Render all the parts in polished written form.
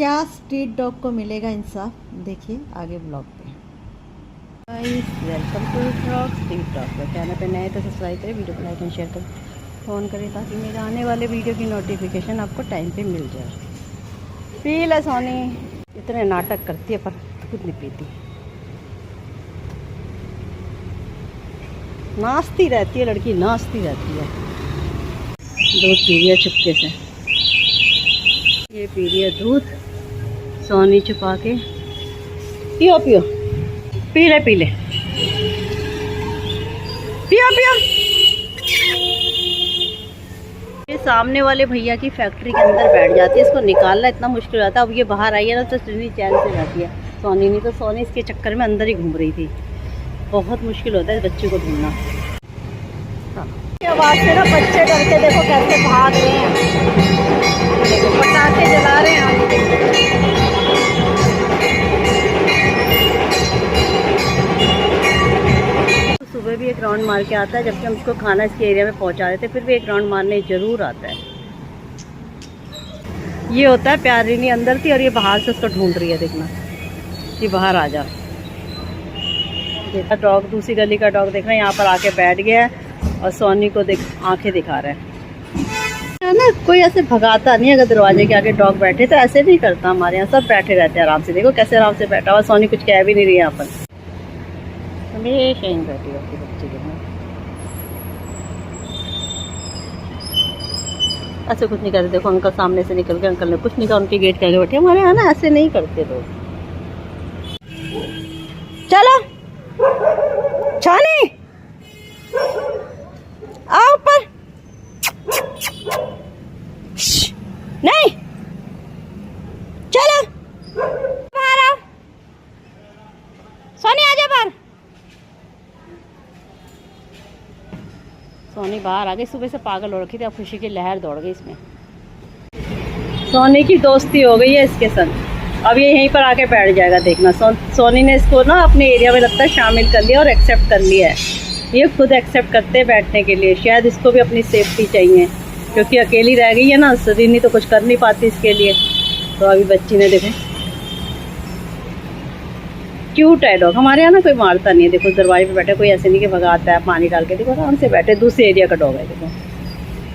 क्या street dog को मिलेगा इंसाफ, देखिए आगे ब्लॉग पे। Welcome to blog street dog पे। चैनल पे नए तो सब्सक्राइब करें, वीडियो को लाइक एंड शेयर करें, फ़ोन करें ताकि मेरे आने वाले वीडियो की नोटिफिकेशन आपको टाइम पे मिल जाए। पी ले सोनी, इतने नाटक करती है पर खुद नहीं पीती, नाचती रहती है लड़की, नाचती रहती है। दूध पी रही है चुपके से, ये पी रही है दूध सोनी छुपा के। पियो पियो, पी ले पी ले, पियो पियो। ये सामने वाले भैया की फैक्ट्री के अंदर बैठ जाती है, इसको निकालना इतना मुश्किल हो जाता है। अब ये बाहर आई है ना तो चुनी चैन से रहती है सोनी, नहीं तो सोनी इसके चक्कर में अंदर ही घूम रही थी। बहुत मुश्किल होता है इस बच्चे को ढूंढना। आवाज़ से ना बच्चे डर के देखो कैसे भाग रहे हैं, देखो पटाखे जला रहे हैं। सुबह भी एक राउंड मार के आता है, जबकि हम उसको खाना इसके एरिया में पहुंचा देते, फिर भी एक राउंड मारने ज़रूर आता है। ये होता है प्यारिनी अंदर थी और ये बाहर से उसको ढूंढ रही है, देखना ये बाहर आ जा। देखा डॉग, दूसरी गली का डॉग देखना यहाँ पर आके बैठ गया है और सोनी को देख आंखें दिखा रहा है ना। कोई ऐसे भगाता नहीं, अगर दरवाजे के आगे डॉग बैठे तो ऐसे नहीं करता। हमारे यहाँ सब बैठे रहते हैं आराम से, देखो कैसे आराम से बैठा हुआ। सोनी कुछ कह भी नहीं रही, यहाँ पर हमेशा ही बैठी रहती बच्चे के साथ। ऐसे कुछ नहीं करते, देखो अंकल सामने से निकल के, अंकल ने कुछ नहीं कहा, उनके गेट के आगे बैठे। हमारे यहाँ ना ऐसे नहीं करते लोग। चलो छानी आओ ऊपर, नहीं चलो बाहर आओ, सोनी आ जा बाहर। सोनी बाहर आ गई, सुबह से पागल हो रखी थी, अब खुशी की लहर दौड़ गई इसमें। सोनी की दोस्ती हो गई है इसके संग, अब ये यहीं पर आके बैठ जाएगा, देखना। सोनी ने इसको ना अपने एरिया में लगता है शामिल कर लिया और एक्सेप्ट कर लिया है। ये खुद एक्सेप्ट करते हैं बैठने के लिए, शायद इसको भी अपनी सेफ्टी चाहिए, क्योंकि अकेली रह गई है ना, सदीनी तो कुछ कर नहीं पाती इसके लिए। तो अभी बच्ची ने देखो, क्यूट है डॉग। हमारे यहाँ ना कोई मारता नहीं है, देखो दरवाजे पे बैठे, कोई ऐसे नहीं कि भगाता है पानी डाल के, देखो आराम से बैठे। दूसरे एरिया का डॉग है, देखो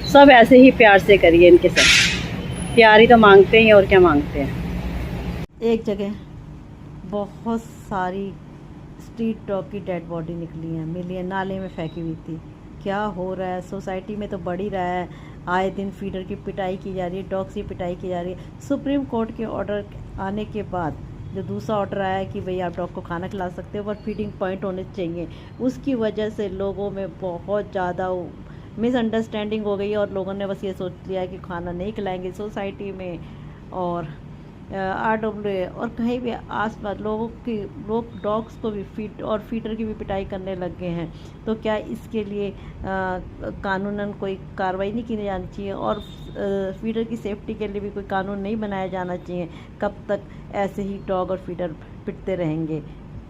सब ऐसे ही प्यार से करिए इनके साथ, प्यार ही तो मांगते हैं और क्या मांगते हैं। एक जगह बहुत सारी स्ट्रीट डॉग की डेड बॉडी निकली है, मिली है, नाले में फेंकी हुई थी। क्या हो रहा है सोसाइटी में तो बढ़ ही रहा है, आए दिन फीडर की पिटाई की जा रही है, डॉग्स की पिटाई की जा रही है। सुप्रीम कोर्ट के ऑर्डर आने के बाद जो दूसरा ऑर्डर आया है कि भाई आप डॉग को खाना खिला सकते हो पर फीडिंग पॉइंट होने चाहिए, उसकी वजह से लोगों में बहुत ज़्यादा मिसअंडरस्टैंडिंग हो गई है और लोगों ने बस ये सोच लिया है कि खाना नहीं खिलाएंगे सोसाइटी में। और RWA और कहीं भी आसपास लोग डॉग्स को भी फीड और फीडर की भी पिटाई करने लग गए हैं। तो क्या इसके लिए कानूनन कोई कार्रवाई नहीं की जानी चाहिए और फीडर की सेफ्टी के लिए भी कोई कानून नहीं बनाया जाना चाहिए? कब तक ऐसे ही डॉग और फीडर पिटते रहेंगे?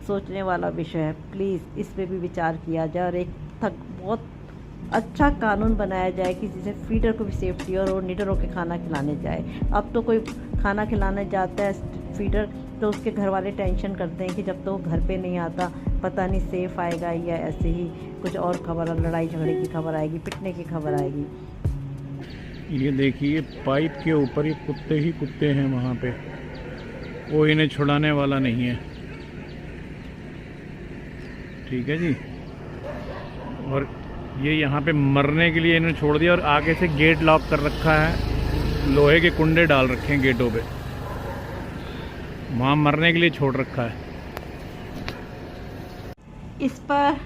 सोचने वाला विषय है, प्लीज़ इस पर भी विचार किया जाए और एक बहुत अच्छा कानून बनाया जाए कि जिससे फीडर को भी सेफ्टी और वो निडर होकर खाना खिलाने जाए। अब तो कोई खाना खिलाने जाता है फीडर तो उसके घर वाले टेंशन करते हैं कि जब तो वो घर पे नहीं आता पता नहीं सेफ आएगा या ऐसे ही कुछ और खबर, लड़ाई झगड़े की खबर आएगी, पिटने की खबर आएगी। ये देखिए पाइप के ऊपर ये कुत्ते ही कुत्ते हैं वहाँ पे, वो इन्हें छुड़ाने वाला नहीं है, ठीक है जी। और ये यहाँ पे मरने के लिए इन्हें छोड़ दिया और आगे से गेट लॉक कर रखा है, लोहे के कुंडे डाल रखे हैं गेटों पे, वहाँ मरने के लिए छोड़ रखा है। इस पर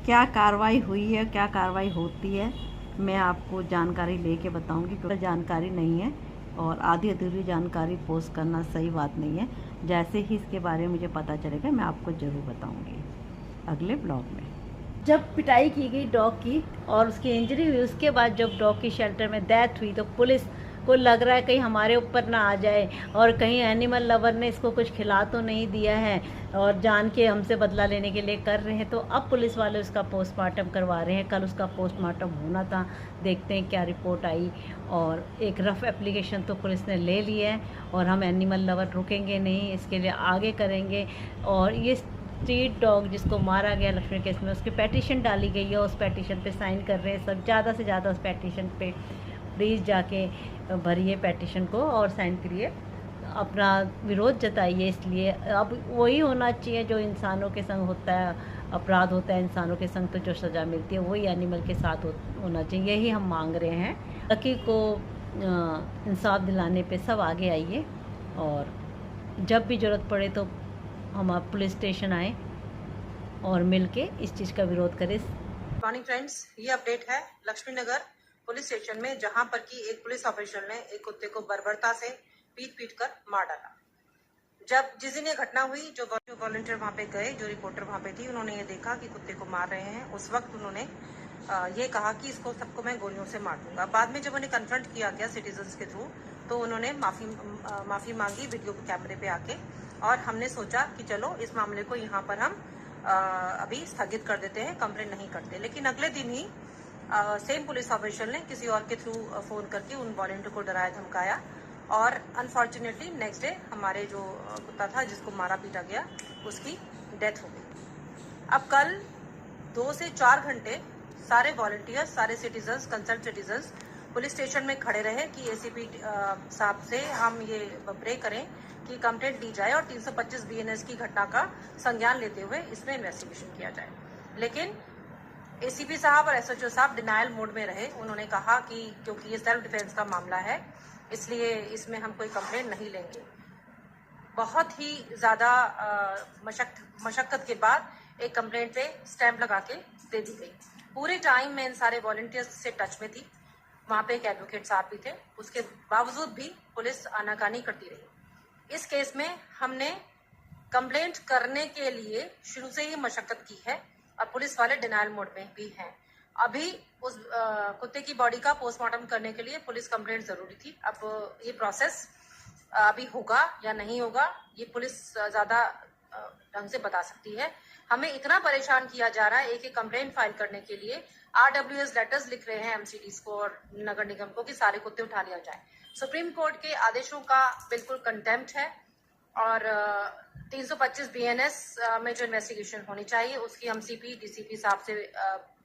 क्या कार्रवाई हुई है, क्या कार्रवाई होती है, मैं आपको जानकारी लेके बताऊंगी, क्योंकि जानकारी नहीं है और आधी अधूरी जानकारी पोस्ट करना सही बात नहीं है। जैसे ही इसके बारे में मुझे पता चलेगा मैं आपको ज़रूर बताऊंगी अगले ब्लॉग में। जब पिटाई की गई डॉग की और उसकी इंजरी हुई, उसके बाद जब डॉग की शेल्टर में डेथ हुई तो पुलिस को लग रहा है कहीं हमारे ऊपर ना आ जाए और कहीं एनिमल लवर ने इसको कुछ खिला तो नहीं दिया है और जान के हमसे बदला लेने के लिए कर रहे हैं। तो अब पुलिस वाले उसका पोस्टमार्टम करवा रहे हैं। कल उसका पोस्टमार्टम होना था, देखते हैं क्या रिपोर्ट आई। और एक रफ एप्लीकेशन तो पुलिस ने ले ली है और हम एनिमल लवर रुकेंगे नहीं, इसके लिए आगे करेंगे। और ये स्ट्रीट डॉग जिसको मारा गया लक्ष्मी केस में, उसकी पेटिशन डाली गई है, उस पेटिशन पे साइन कर रहे हैं सब। ज़्यादा से ज़्यादा उस पेटिशन पे प्लीज़ जाके भरिए पेटिशन को और साइन करिए, अपना विरोध जताइए। इसलिए अब वही होना चाहिए जो इंसानों के संग होता है, अपराध होता है इंसानों के संग तो जो सज़ा मिलती है वही एनिमल के साथ होना चाहिए। यही हम मांग रहे हैं। लकी को इंसाफ दिलाने पे सब आगे आइए और जब भी ज़रूरत पड़े तो हम आप पुलिस स्टेशन आए और मिलके इस चीज़ का विरोध करें। मॉर्निंग फ्रेंड्स, ये अपडेट है लक्ष्मी नगर पुलिस स्टेशन में, जहां पर कि एक पुलिस ऑफिसर ने एक कुत्ते को बर्बरता से पीट कर मार डाला। जिस दिन ये घटना हुई, जो वॉलंटियर वहां पे गए, जो रिपोर्टर वहां पे थी, उन्होंने ये देखा कि कुत्ते को मार रहे हैं। उस वक्त उन्होंने ये कहा कि इसको सबको मैं गोलियों से मार दूंगा। बाद में जब उन्हें कन्फ्रंट किया गया सिटीजन्स के थ्रू, तो उन्होंने माफी मांगी वीडियो कैमरे पे आके। और हमने सोचा कि चलो इस मामले को यहाँ पर हम अभी स्थगित कर देते हैं, कंप्लेंट नहीं करते। लेकिन अगले दिन ही सेम पुलिस ऑफिसर ने किसी और के थ्रू फोन करके उन वॉलंटियर को डराया धमकाया और अनफॉर्चुनेटली नेक्स्ट डे हमारे जो कुत्ता था जिसको मारा पीटा गया उसकी डेथ हो गई। अब कल 2 से 4 घंटे सारे वॉलंटियर्स, सारे citizens, concern citizens police station में खड़े रहे कि एसीपी साहब से हम ये प्रे करें कि कंप्लेंट दी जाए और 325 बीएनएस की घटना का संज्ञान लेते हुए इसमें इन्वेस्टिगेशन किया जाए। लेकिन एसीपी साहब और एसएचओ साहब डिनायल मोड में रहे। उन्होंने कहा कि क्योंकि ये सेल्फ डिफेंस का मामला है इसलिए इसमें हम कोई कंप्लेंट नहीं लेंगे। बहुत ही ज्यादा मशक्कत के बाद एक कंप्लेंट पे स्टैंप लगा के दे दी गई। पूरे टाइम मैं इन सारे वॉलंटियर्स से टच में थी। वहां पे एक एडवोकेट साहब भी थे, उसके बावजूद भी पुलिस आनाकानी करती रही। इस केस में हमने कंप्लेंट करने के लिए शुरू से ही मशक्कत की है और पुलिस वाले डिनायल मोड में भी हैं। अभी उस कुत्ते की बॉडी का पोस्टमार्टम करने के लिए पुलिस कंप्लेंट जरूरी थी। अब ये प्रोसेस अभी होगा या नहीं होगा ये पुलिस ज्यादा ढंग से बता सकती है। हमें इतना परेशान किया जा रहा है एक एक कंप्लेंट फाइल करने के लिए। RWS लेटर्स लिख रहे हैं एमसीडीज को और नगर निगम को कि सारे कुत्ते उठा लिया जाए। सुप्रीम कोर्ट के आदेशों का बिल्कुल कंटेम्प्ट है और 325 बीएनएस में जो इन्वेस्टिगेशन होनी चाहिए उसकी हम सीपी डीसीपी साहब से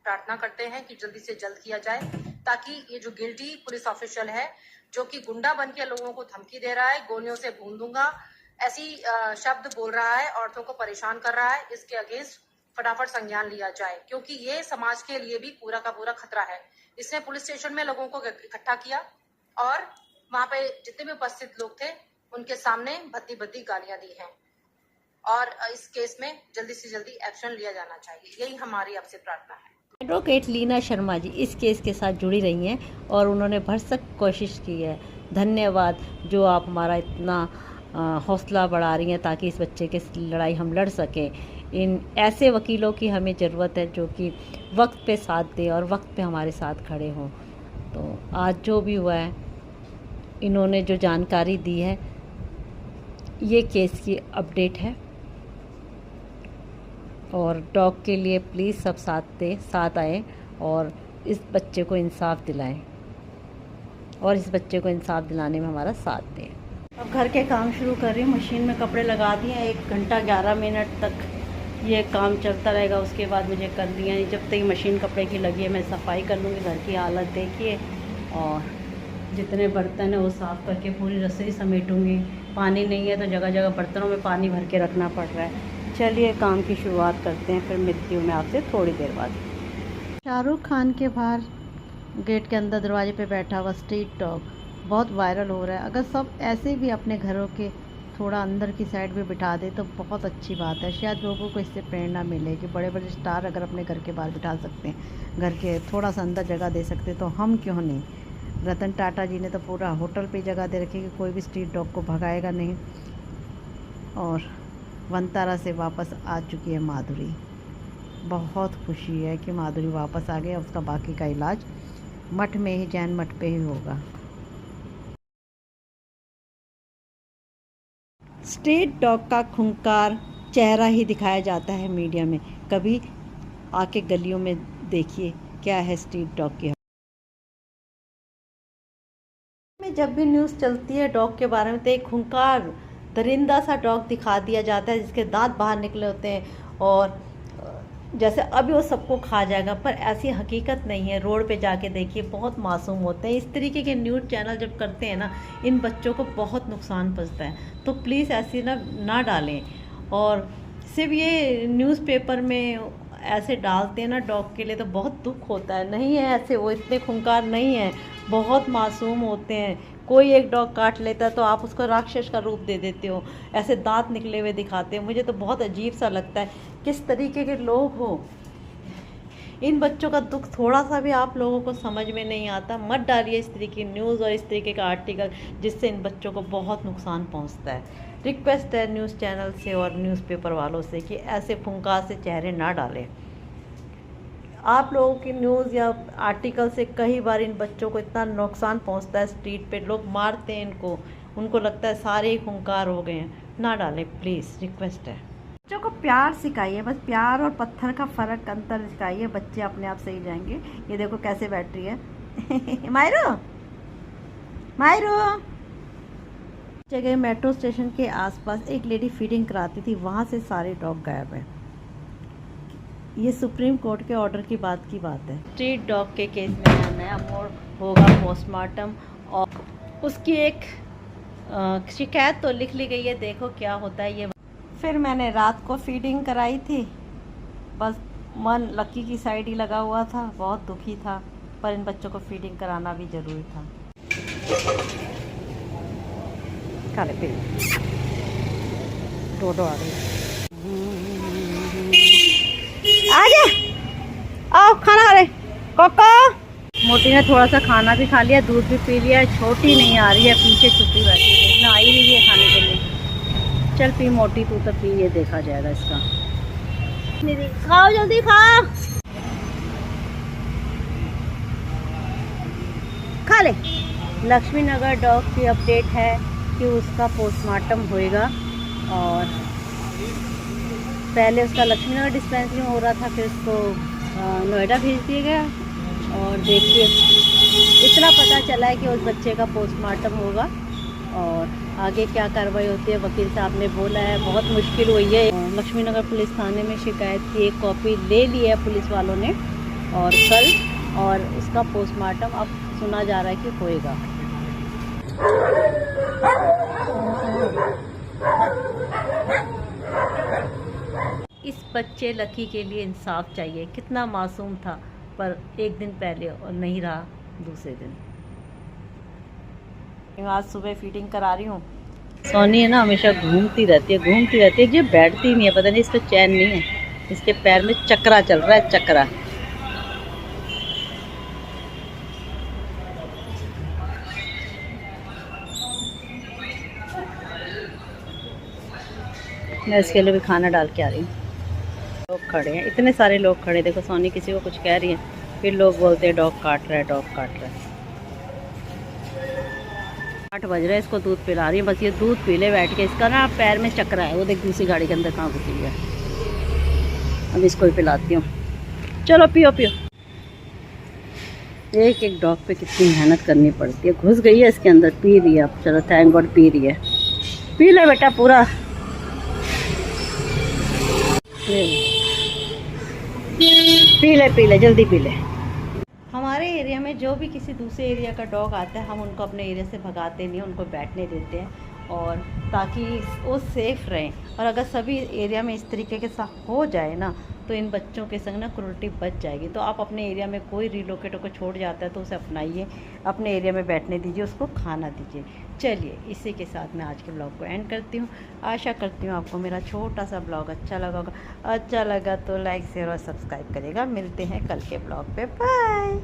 प्रार्थना करते हैं कि जल्दी से जल्द किया जाए, ताकि ये जो गिल्टी पुलिस ऑफिशियल है जो कि गुंडा बन के लोगों को धमकी दे रहा है, गोलियों से भून दूंगा ऐसी शब्द बोल रहा है, औरतों को परेशान कर रहा है, इसके अगेंस्ट फटाफट संज्ञान लिया जाए, क्योंकि ये समाज के लिए भी पूरा का पूरा खतरा है। इसने पुलिस स्टेशन में लोगों को इकट्ठा किया और वहां पे जितने भी उपस्थित लोग थे उनके सामने भद्दी भद्दी गालियां दी हैं और इस केस में जल्दी से जल्दी एक्शन लिया जाना चाहिए। यही हमारी आपसे प्रार्थना है। एडवोकेट लीना शर्मा जी इस केस के साथ जुड़ी रही हैं और उन्होंने भरसक कोशिश की है। धन्यवाद जो आप हमारा इतना हौसला बढ़ा रही हैं ताकि इस बच्चे की लड़ाई हम लड़ सकें। इन ऐसे वकीलों की हमें ज़रूरत है जो कि वक्त पे साथ दें और वक्त पे हमारे साथ खड़े हों। तो आज जो भी हुआ है, इन्होंने जो जानकारी दी है, ये केस की अपडेट है और डॉग के लिए प्लीज़ सब साथ आए और इस बच्चे को इंसाफ दिलाएं और इस बच्चे को इंसाफ दिलाने में हमारा साथ दें। अब घर के काम शुरू कर रही हूँ। मशीन में कपड़े लगा दिए, 1 घंटा 11 मिनट तक ये काम चलता रहेगा। उसके बाद मुझे कर दिया नहीं, जब तक मशीन कपड़े की लगी है मैं सफाई कर लूँगी। घर की हालत देखिए और जितने बर्तन है वो साफ़ करके पूरी रसोई समेटूँगी। पानी नहीं है तो जगह जगह बर्तनों में पानी भर के रखना पड़ रहा है। चलिए काम की शुरुआत करते हैं, फिर मिलती हूँ मैं आपसे थोड़ी देर बाद। शाहरुख खान के बाहर गेट के अंदर दरवाजे पे बैठा हुआ स्ट्रीट डॉग बहुत वायरल हो रहा है। अगर सब ऐसे भी अपने घरों के थोड़ा अंदर की साइड पे बिठा दे तो बहुत अच्छी बात है। शायद लोगों को इससे प्रेरणा मिले कि बड़े बड़े स्टार अगर अपने घर के बाहर बिठा सकते हैं, घर के थोड़ा सा अंदर जगह दे सकते तो हम क्यों नहीं। रतन टाटा जी ने तो पूरा होटल पे जगह दे रखी कि कोई भी स्ट्रीट डॉग को भगाएगा नहीं। और वनतारा से वापस आ चुकी है माधुरी। बहुत खुशी है कि माधुरी वापस आ गई। उसका बाकी का इलाज मठ में ही, जैन मठ पे ही होगा। स्ट्रीट डॉग का खूंखार चेहरा ही दिखाया जाता है मीडिया में। कभी आके गलियों में देखिए क्या है स्ट्रीट डॉग की। में जब भी न्यूज़ चलती है डॉग के बारे में तो एक खूंखार दरिंदा सा डॉग दिखा दिया जाता है जिसके दांत बाहर निकले होते हैं और जैसे अभी वो सबको खा जाएगा, पर ऐसी हकीकत नहीं है। रोड पे जाके देखिए बहुत मासूम होते हैं। इस तरीके के न्यूज़ चैनल जब करते हैं ना, इन बच्चों को बहुत नुकसान पहुंचता है। तो प्लीज़ ऐसी ना डालें। और सिर्फ ये न्यूज़पेपर में ऐसे डालते हैं ना डॉग के लिए, तो बहुत दुख होता है। नहीं है ऐसे, वो इतने खूंखार नहीं है, बहुत मासूम होते हैं। कोई एक डॉग काट लेता है तो आप उसको राक्षस का रूप दे देते हो, ऐसे दांत निकले हुए दिखाते हो। मुझे तो बहुत अजीब सा लगता है किस तरीके के लोग हो। इन बच्चों का दुख थोड़ा सा भी आप लोगों को समझ में नहीं आता। मत डालिए इस तरीके की न्यूज़ और इस तरीके का आर्टिकल जिससे इन बच्चों को बहुत नुकसान पहुंचता है। रिक्वेस्ट है न्यूज़ चैनल से और न्यूज़पेपर वालों से कि ऐसे खूंखार से चेहरे ना डालें। आप लोगों की न्यूज़ या आर्टिकल से कई बार इन बच्चों को इतना नुकसान पहुंचता है। स्ट्रीट पे लोग मारते हैं इनको, उनको लगता है सारे ही खूंखार हो गए हैं। ना डालें प्लीज़, रिक्वेस्ट है। बच्चों को प्यार सिखाइए, बस प्यार और पत्थर का फ़र्क अंतर सिखाइए, बच्चे अपने आप सही जाएंगे। ये देखो कैसे बैठ रही है मायरो मायरो। जगह मेट्रो स्टेशन के आसपास एक लेडी फीडिंग कराती थी, वहाँ से सारे डॉग गायब हैं। ये सुप्रीम कोर्ट के ऑर्डर की बात है। स्ट्रीट डॉग के केस में नया मोड़ होगा पोस्टमार्टम और उसकी एक शिकायत तो लिख ली गई है, देखो क्या होता है ये। फिर मैंने रात को फीडिंग कराई थी, बस मन लकी की साइड ही लगा हुआ था, बहुत दुखी था, पर इन बच्चों को फीडिंग कराना भी ज़रूरी था। खा ले फिर डोडो आ गई। आजा आओ खाना खा ले कोको। मोटी ने थोड़ा सा खाना भी खा लिया, दूध भी पी लिया। छोटी नहीं आ रही है, पीछे छुपी बैठी है, देखना आई नहीं है खाने के लिए। चल पी मोटी, तू तो पी, ये देखा जाएगा इसका। खाओ जल्दी खाओ, खा ले। लक्ष्मी नगर डॉग की अपडेट है कि उसका पोस्टमार्टम होएगा और पहले उसका लक्ष्मी नगर डिस्पेंसरी में हो रहा था, फिर उसको नोएडा भेज दिया गया। और देखिए इतना पता चला है कि उस बच्चे का पोस्टमार्टम होगा और आगे क्या कार्रवाई होती है वकील साहब ने बोला है। बहुत मुश्किल हुई है। लक्ष्मी नगर पुलिस थाने में शिकायत की एक कॉपी ले ली है पुलिस वालों ने और कल, और उसका पोस्टमार्टम अब सुना जा रहा है कि होएगा। इस बच्चे लकी के लिए इंसाफ चाहिए। कितना मासूम था, पर एक दिन पहले और नहीं रहा दूसरे दिन। आज सुबह फीडिंग करा रही हूँ। सोनी है ना, हमेशा घूमती रहती है, ये बैठती नहीं है, पता नहीं इसको चैन नहीं है। इसके पैर में चक्रा चल रहा है, चक्रा। मैं इसके लिए भी खाना डाल के आ रही हूँ। लोग खड़े हैं, इतने सारे लोग खड़े। देखो सोनी किसी को कुछ कह रही है, फिर लोग बोलते हैं डॉग काट रहा है, डॉग काट रहा है। 8 बज रहे हैं, इसको दूध पिला रही है, बस ये दूध पी ले बैठ के। इसका ना पैर में चक्रा है, वो देख दूसरी गाड़ी के अंदर कहाँ घुसी है। अब इसको ही पिलाती हूँ। चलो पियो पियो। एक एक डॉग पे कितनी मेहनत करनी पड़ती है। घुस गई है इसके अंदर, पी रही है। अब चलो थैंक गॉड पी रही है। पी ले बेटा पूरा, पी ले जल्दी पी ले। हमारे एरिया में जो भी किसी दूसरे एरिया का डॉग आता है, हम उनको अपने एरिया से भगाते नहीं, उनको बैठने देते हैं और ताकि वो सेफ़ रहें। और अगर सभी एरिया में इस तरीके के साथ हो जाए ना, तो इन बच्चों के संग ना क्रूरटी बच जाएगी। तो आप अपने एरिया में कोई रिलोकेटर को छोड़ जाता है तो उसे अपनाइए, अपने एरिया में बैठने दीजिए, उसको खाना दीजिए। चलिए इसी के साथ मैं आज के ब्लॉग को एंड करती हूँ। आशा करती हूँ आपको मेरा छोटा सा ब्लॉग अच्छा लगा होगा। अच्छा लगा तो लाइक शेयर और सब्सक्राइब करिएगा। मिलते हैं कल के ब्लॉग पे, बाय।